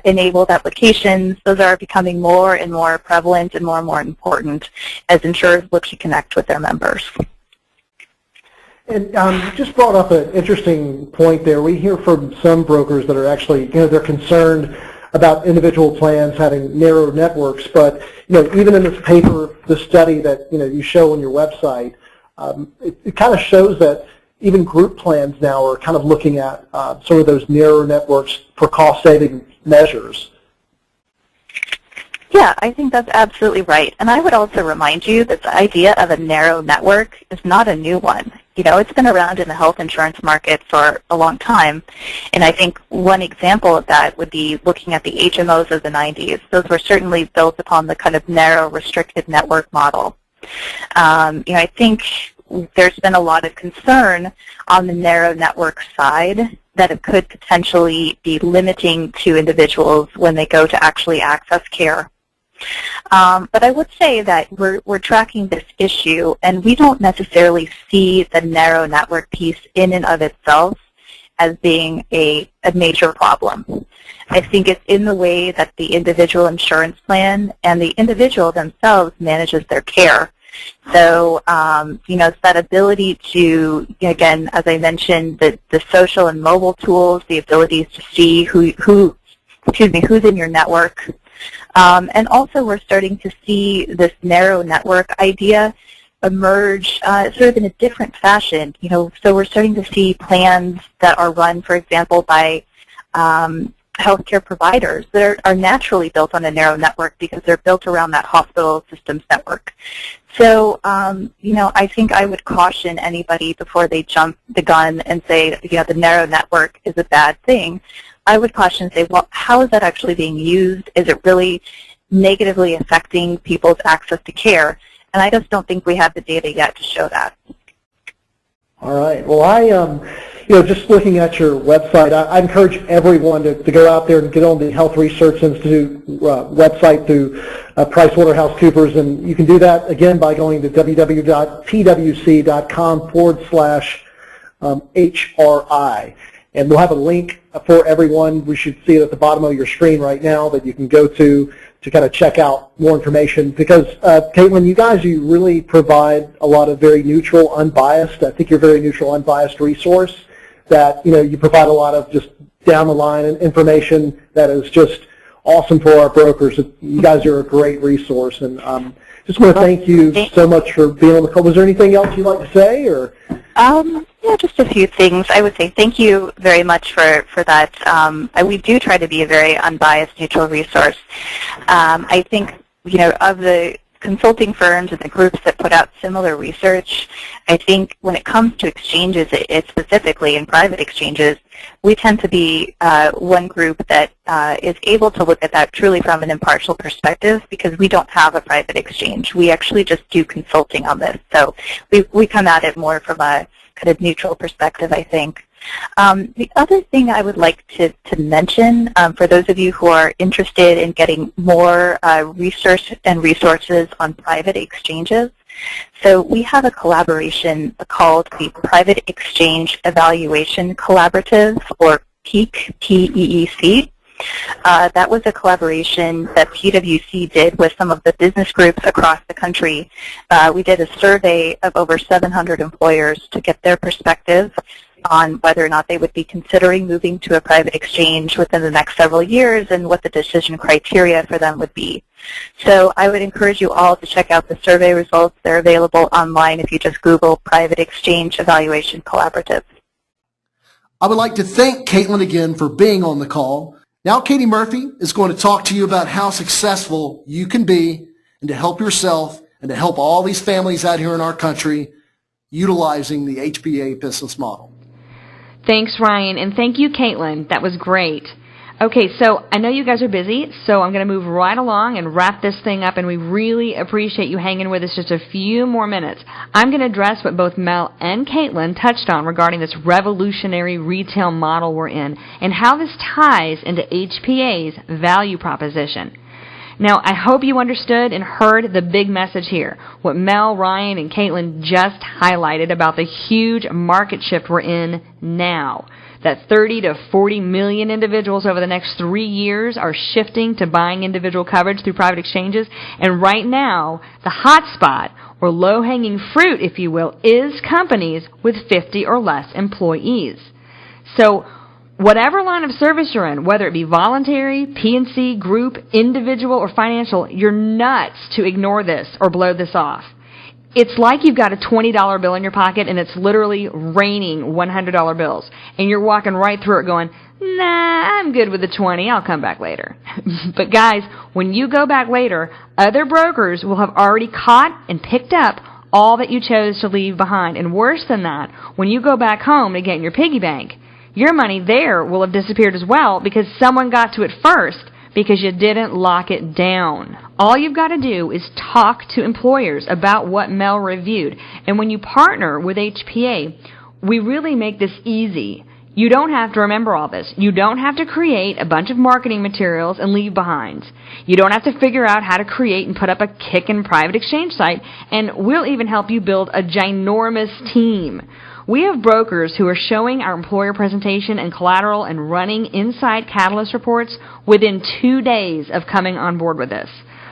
enabled applications, those are becoming more and more prevalent and more important as insurers look to connect with their members. And you just brought up an interesting point there. We hear from some brokers that are actually, they're concerned about individual plans having narrow networks, but even in this paper, the study that you show on your website, it kind of shows that even group plans now are kind of looking at sort of those narrow networks for cost-saving measures. Yeah, I think that's absolutely right. And I would also remind you that the idea of a narrow network is not a new one. It's been around in the health insurance market for a long time. And I think one example of that would be looking at the HMOs of the 90s. Those were certainly built upon the kind of narrow, restricted network model. I think there's been a lot of concern on the narrow network side that it could potentially be limiting to individuals when they go to actually access care. But I would say that we're tracking this issue, and we don't necessarily see the narrow network piece in and of itself as being a major problem. I think it's in the way that the individual insurance plan and the individual themselves manages their care. So, it's that ability to, again, as I mentioned, the social and mobile tools, the abilities to see who's in your network. And also we're starting to see this narrow network idea emerge sort of in a different fashion. So we're starting to see plans that are run, for example, by healthcare providers that are naturally built on a narrow network because they're built around that hospital systems network. So, I think I would caution anybody before they jump the gun and say, the narrow network is a bad thing. I would caution and say, well, how is that actually being used? Is it really negatively affecting people's access to care? And I just don't think we have the data yet to show that. All right. Well, I, just looking at your website, I encourage everyone to go out there and get on the Health Research Institute website through PricewaterhouseCoopers, and you can do that, again, by going to www.pwc.com/HRI. And we'll have a link for everyone. We should see it at the bottom of your screen right now that you can go to kind of check out more information. Because, Kaitlyn, you really provide a lot of very neutral, unbiased, I think you're a very neutral, unbiased resource that, you provide a lot of just down-the-line information that is just awesome for our brokers. You guys are a great resource. And just want to thank you so much for being on the call. Was there anything else you'd like to say? Or? Yeah, just a few things. I would say thank you very much for that. We do try to be a very unbiased, neutral resource. I think, of the consulting firms and the groups that put out similar research, I think when it comes to exchanges, specifically in private exchanges, we tend to be one group that is able to look at that truly from an impartial perspective, because we don't have a private exchange. We actually just do consulting on this. So we come at it more from a kind of neutral perspective, I think. The other thing I would like to mention, for those of you who are interested in getting more research and resources on private exchanges, so we have a collaboration called the Private Exchange Evaluation Collaborative, or PEEC, P-E-E-C. That was a collaboration that PwC did with some of the business groups across the country. We did a survey of over 700 employers to get their perspective on whether or not they would be considering moving to a private exchange within the next several years and what the decision criteria for them would be. So I would encourage you all to check out the survey results. They're available online if you just Google Private Exchange Evaluation Collaborative. I would like to thank Kaitlyn again for being on the call. Now Katie Murphy is going to talk to you about how successful you can be and to help yourself and to help all these families out here in our country utilizing the HPA business model. Thanks, Ryan, and thank you, Kaitlyn. That was great. Okay, so I know you guys are busy, so I'm going to move right along and wrap this thing up, and we really appreciate you hanging with us just a few more minutes. I'm going to address what both Mel and Kaitlyn touched on regarding this revolutionary retail model we're in and how this ties into HPA's value proposition. Now, I hope you understood and heard the big message here, what Mel, Ryan, and Kaitlyn just highlighted about the huge market shift we're in now. That 30 to 40 million individuals over the next 3 years are shifting to buying individual coverage through private exchanges. And right now, the hot spot, or low-hanging fruit, if you will, is companies with 50 or less employees. So whatever line of service you're in, whether it be voluntary, P&C, group, individual, or financial, you're nuts to ignore this or blow this off. It's like you've got a $20 bill in your pocket and it's literally raining $100 bills. And you're walking right through it going, nah, I'm good with the 20, I'll come back later. But guys, when you go back later, other brokers will have already caught and picked up all that you chose to leave behind. And worse than that, when you go back home to get in your piggy bank, your money there will have disappeared as well because someone got to it first because you didn't lock it down. All you've got to do is talk to employers about what Mel reviewed. And when you partner with HPA, we really make this easy. You don't have to remember all this. You don't have to create a bunch of marketing materials and leave behinds. You don't have to figure out how to create and put up a kickin' private exchange site. And we'll even help you build a ginormous team. We have brokers who are showing our employer presentation and collateral and running inside Catalyst reports within 2 days of coming on board with this.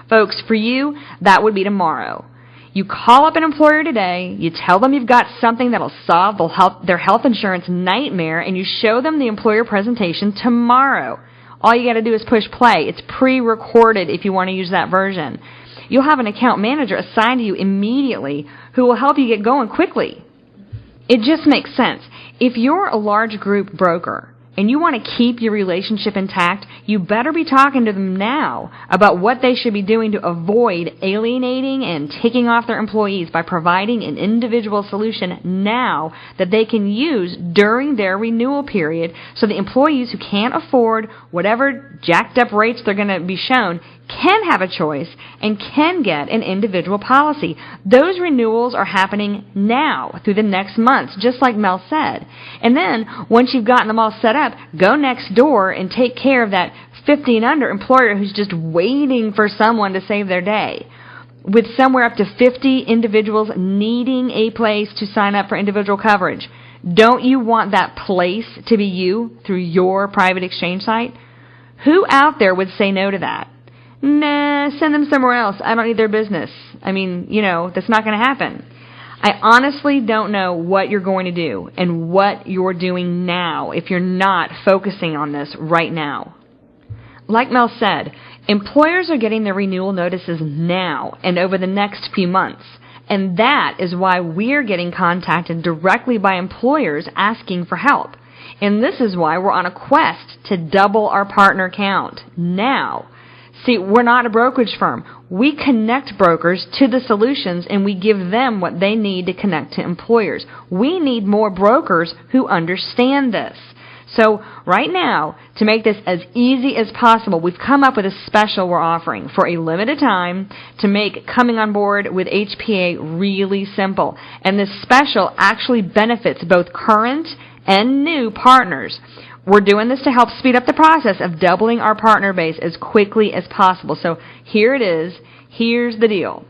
Folks, for you, that would be tomorrow. You call up an employer today, you tell them you've got something that'll solve their health insurance nightmare, and you show them the employer presentation tomorrow. All you got to do is push play. It's pre-recorded if you want to use that version. You'll have an account manager assigned to you immediately who will help you get going quickly. It just makes sense. If you're a large group broker and you want to keep your relationship intact, you better be talking to them now about what they should be doing to avoid alienating and taking off their employees by providing an individual solution now that they can use during their renewal period so the employees who can't afford whatever jacked up rates they're going to be shown can have a choice and can get an individual policy. Those renewals are happening now through the next months, just like Mel said. And then, once you've gotten them all set up, go next door and take care of that 50 and under employer who's just waiting for someone to save their day. With somewhere up to 50 individuals needing a place to sign up for individual coverage, don't you want that place to be you through your private exchange site? Who out there would say no to that? Nah, send them somewhere else. I don't need their business. I mean, that's not going to happen. I honestly don't know what you're going to do and what you're doing now if you're not focusing on this right now. Like Mel said, employers are getting their renewal notices now and over the next few months. And that is why we're getting contacted directly by employers asking for help. And this is why we're on a quest to double our partner count now. See, we're not a brokerage firm. We connect brokers to the solutions, and we give them what they need to connect to employers. We need more brokers who understand this. So right now, to make this as easy as possible, we've come up with a special we're offering for a limited time to make coming on board with HPA really simple. And this special actually benefits both current and new partners. We're doing this to help speed up the process of doubling our partner base as quickly as possible. So here it is. Here's the deal.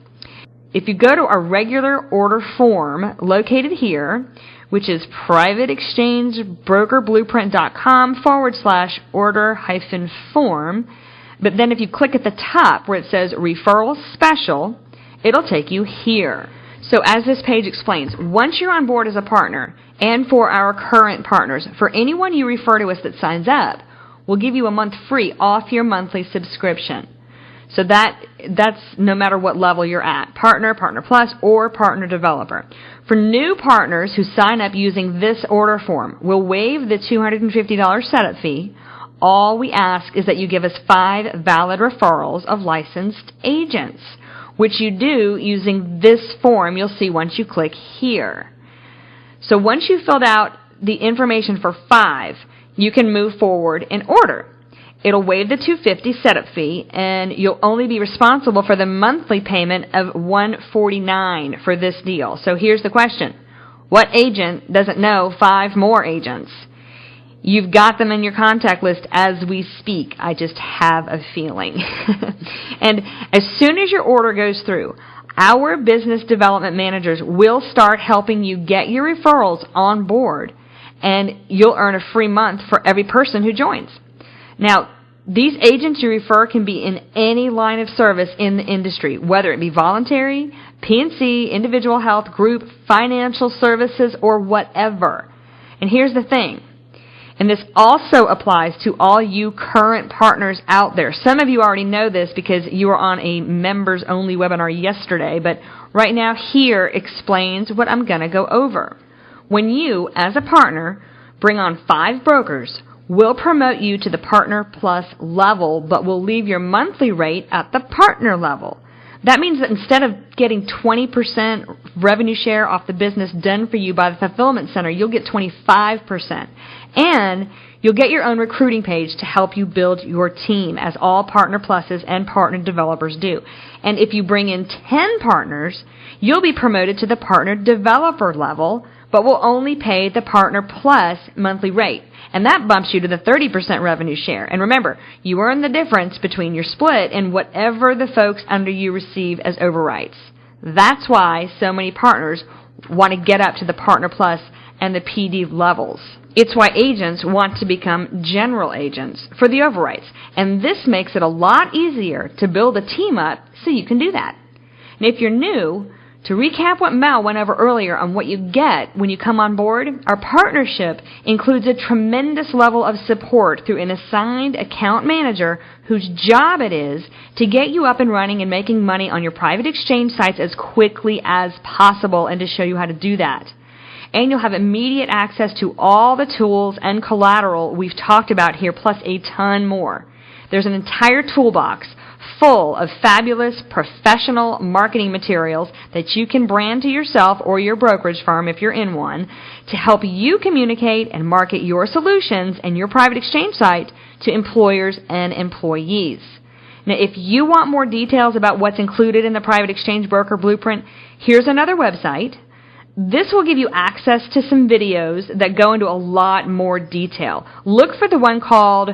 If you go to our regular order form located here, which is privateexchangebrokerblueprint.com/order-form, but then if you click at the top where it says Referrals Special, it'll take you here. So as this page explains, once you're on board as a partner, and for our current partners, for anyone you refer to us that signs up, we'll give you a month free off your monthly subscription. So that's no matter what level you're at, partner, partner plus, or partner developer. For new partners who sign up using this order form, we'll waive the $250 setup fee. All we ask is that you give us 5 valid referrals of licensed agents, which you do using this form you'll see once you click here. So once you've filled out the information for 5, you can move forward and order. It'll waive the $250 setup fee, and you'll only be responsible for the monthly payment of $149 for this deal. So here's the question. What agent doesn't know 5 more agents? You've got them in your contact list as we speak. I just have a feeling. And as soon as your order goes through, our business development managers will start helping you get your referrals on board, and you'll earn a free month for every person who joins. Now, these agents you refer can be in any line of service in the industry, whether it be voluntary, P&C, individual health, group, financial services, or whatever. And here's the thing. And this also applies to all you current partners out there. Some of you already know this because you were on a members-only webinar yesterday, but right now here explains what I'm going to go over. When you, as a partner, bring on 5 brokers, we'll promote you to the Partner Plus level, but we'll leave your monthly rate at the partner level. That means that instead of getting 20% revenue share off the business done for you by the fulfillment center, you'll get 25%. And you'll get your own recruiting page to help you build your team, as all Partner Pluses and partner developers do. And if you bring in 10 partners, you'll be promoted to the partner developer level, but will only pay the Partner Plus monthly rate. And that bumps you to the 30% revenue share. And remember, you earn the difference between your split and whatever the folks under you receive as overrides. That's why so many partners want to get up to the Partner Plus and the PD levels. It's why agents want to become general agents for the overrides. And this makes it a lot easier to build a team up so you can do that. And if you're new, to recap what Mel went over earlier on what you get when you come on board, our partnership includes a tremendous level of support through an assigned account manager whose job it is to get you up and running and making money on your private exchange sites as quickly as possible and to show you how to do that. And you'll have immediate access to all the tools and collateral we've talked about here, plus a ton more. There's an entire toolbox full of fabulous professional marketing materials that you can brand to yourself or your brokerage firm if you're in one to help you communicate and market your solutions and your private exchange site to employers and employees. Now, if you want more details about what's included in the Private Exchange Broker Blueprint, here's another website. This will give you access to some videos that go into a lot more detail. Look for the one called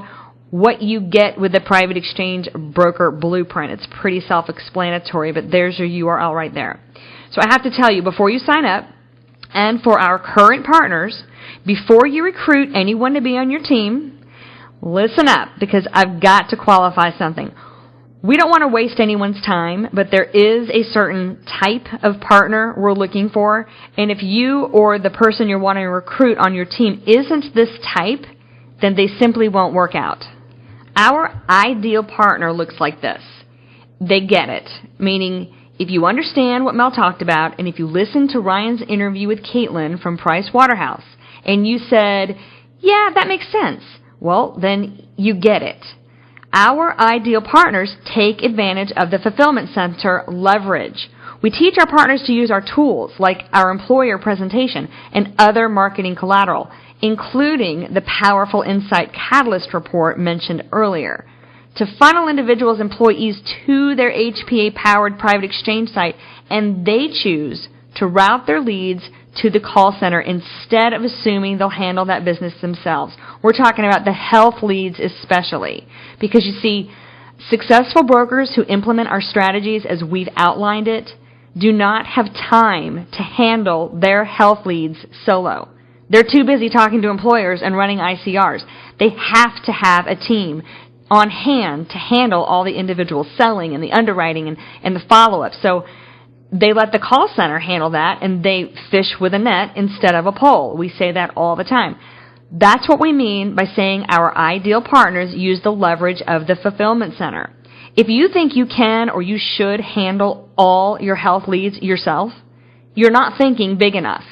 What You Get with the Private Exchange Broker Blueprint. It's pretty self-explanatory, but there's your URL right there. So I have to tell you, before you sign up, and for our current partners, before you recruit anyone to be on your team, listen up, because I've got to qualify something. We don't want to waste anyone's time, but there is a certain type of partner we're looking for, and if you or the person you're wanting to recruit on your team isn't this type, then they simply won't work out. Our ideal partner looks like this. They get it, meaning if you understand what Mel talked about, and if you listened to Ryan's interview with Caitlyn from Waterhouse, and you said, yeah, that makes sense, well, then you get it. Our ideal partners take advantage of the fulfillment center leverage. We teach our partners to use our tools, like our employer presentation and other marketing collateral, including the powerful Insight Catalyst report mentioned earlier, to funnel individuals' employees to their HPA-powered private exchange site, and they choose to route their leads to the call center instead of assuming they'll handle that business themselves. We're talking about the health leads especially, because you see, successful brokers who implement our strategies as we've outlined it do not have time to handle their health leads solo. They're too busy talking to employers and running ICRs. They have to have a team on hand to handle all the individual selling and the underwriting and the follow-up. So they let the call center handle that, and they fish with a net instead of a pole. We say that all the time. That's what we mean by saying our ideal partners use the leverage of the fulfillment center. If you think you can or you should handle all your health leads yourself, you're not thinking big enough.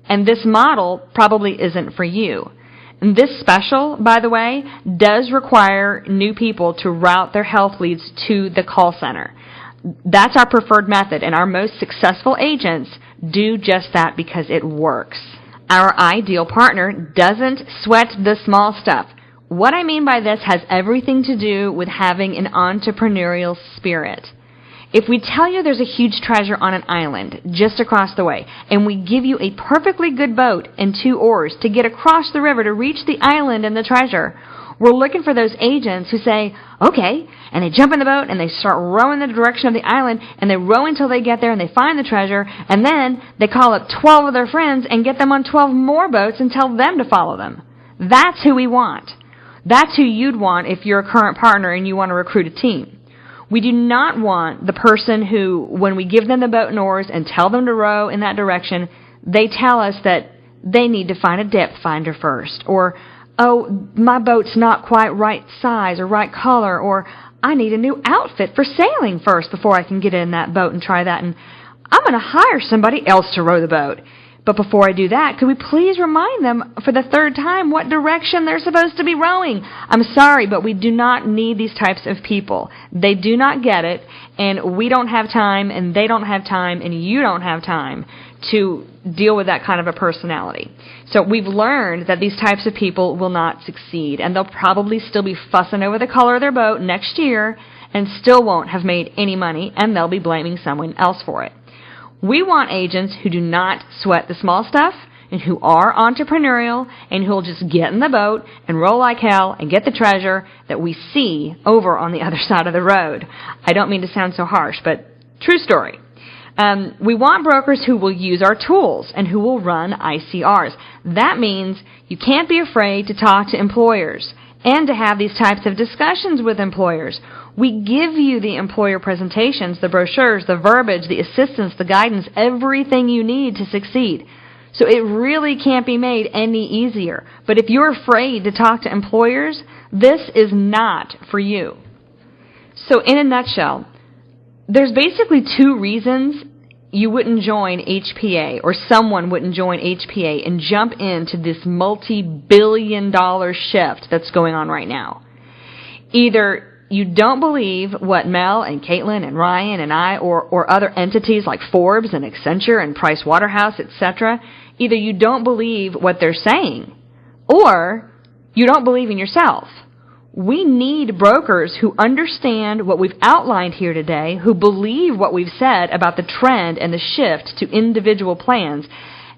And this model probably isn't for you. And this special, by the way, does require new people to route their health leads to the call center. That's our preferred method, and our most successful agents do just that because it works. Our ideal partner doesn't sweat the small stuff. What I mean by this has everything to do with having an entrepreneurial spirit. If we tell you there's a huge treasure on an island just across the way, and we give you a perfectly good boat and 2 oars to get across the river to reach the island and the treasure, we're looking for those agents who say, okay, and they jump in the boat and they start rowing in the direction of the island, and they row until they get there and they find the treasure, and then they call up 12 of their friends and get them on 12 more boats and tell them to follow them. That's who we want. That's who you'd want if you're a current partner and you want to recruit a team. We do not want the person who, when we give them the boat and oars and tell them to row in that direction, they tell us that they need to find a depth finder first, or, oh, my boat's not quite right size or right color, or I need a new outfit for sailing first before I can get in that boat and try that, and I'm going to hire somebody else to row the boat. But before I do that, could we please remind them for the 3rd time what direction they're supposed to be rowing? I'm sorry, but we do not need these types of people. They do not get it, and we don't have time, and they don't have time, and you don't have time to deal with that kind of a personality. So we've learned that these types of people will not succeed, and they'll probably still be fussing over the color of their boat next year and still won't have made any money, and they'll be blaming someone else for it. We want agents who do not sweat the small stuff and who are entrepreneurial and who will just get in the boat and row like hell and get the treasure that we see over on the other side of the road. I don't mean to sound so harsh, but true story. We want brokers who will use our tools and who will run ICRs. That means you can't be afraid to talk to employers and to have these types of discussions with employers. We give you the employer presentations, the brochures, the verbiage, the assistance, the guidance, everything you need to succeed. So it really can't be made any easier. But if you're afraid to talk to employers, this is not for you. So in a nutshell, there's basically 2 reasons you wouldn't join HPA, or someone wouldn't join HPA and jump into this multi-billion-dollar shift that's going on right now. Either you don't believe what Mel and Caitlyn and Ryan and I or other entities like Forbes and Accenture and Waterhouse, etc., either you don't believe what they're saying or you don't believe in yourself. We need brokers who understand what we've outlined here today, who believe what we've said about the trend and the shift to individual plans,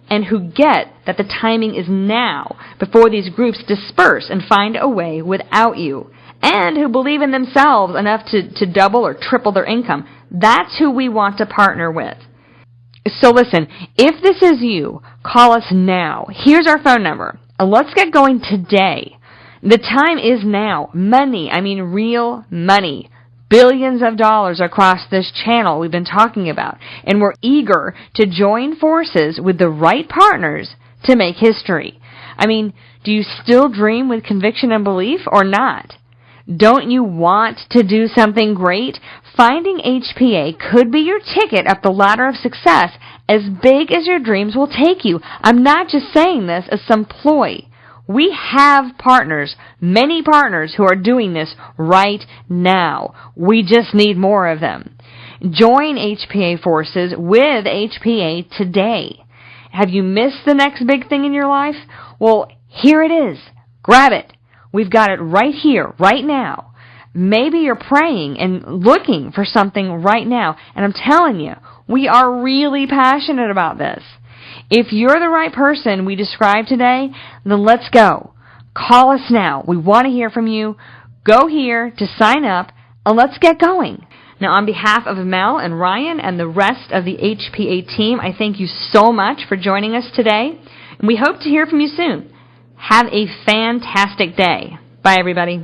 and who get that the timing is now before these groups disperse and find a way without you, and who believe in themselves enough to double or triple their income. That's who we want to partner with. So listen, if this is you, call us now. Here's our phone number. Let's get going today. The time is now. Money, I mean real money. Billions of dollars across this channel we've been talking about. And we're eager to join forces with the right partners to make history. I mean, do you still dream with conviction and belief or not? Don't you want to do something great? Finding HPA could be your ticket up the ladder of success, as big as your dreams will take you. I'm not just saying this as some ploy. We have partners, many partners, who are doing this right now. We just need more of them. Join HPA forces with HPA today. Have you missed the next big thing in your life? Well, here it is. Grab it. We've got it right here, right now. Maybe you're praying and looking for something right now, and I'm telling you, we are really passionate about this. If you're the right person we described today, then let's go. Call us now. We want to hear from you. Go here to sign up, and let's get going. Now, on behalf of Mel and Ryan and the rest of the HPA team, I thank you so much for joining us today, and we hope to hear from you soon. Have a fantastic day. Bye, everybody.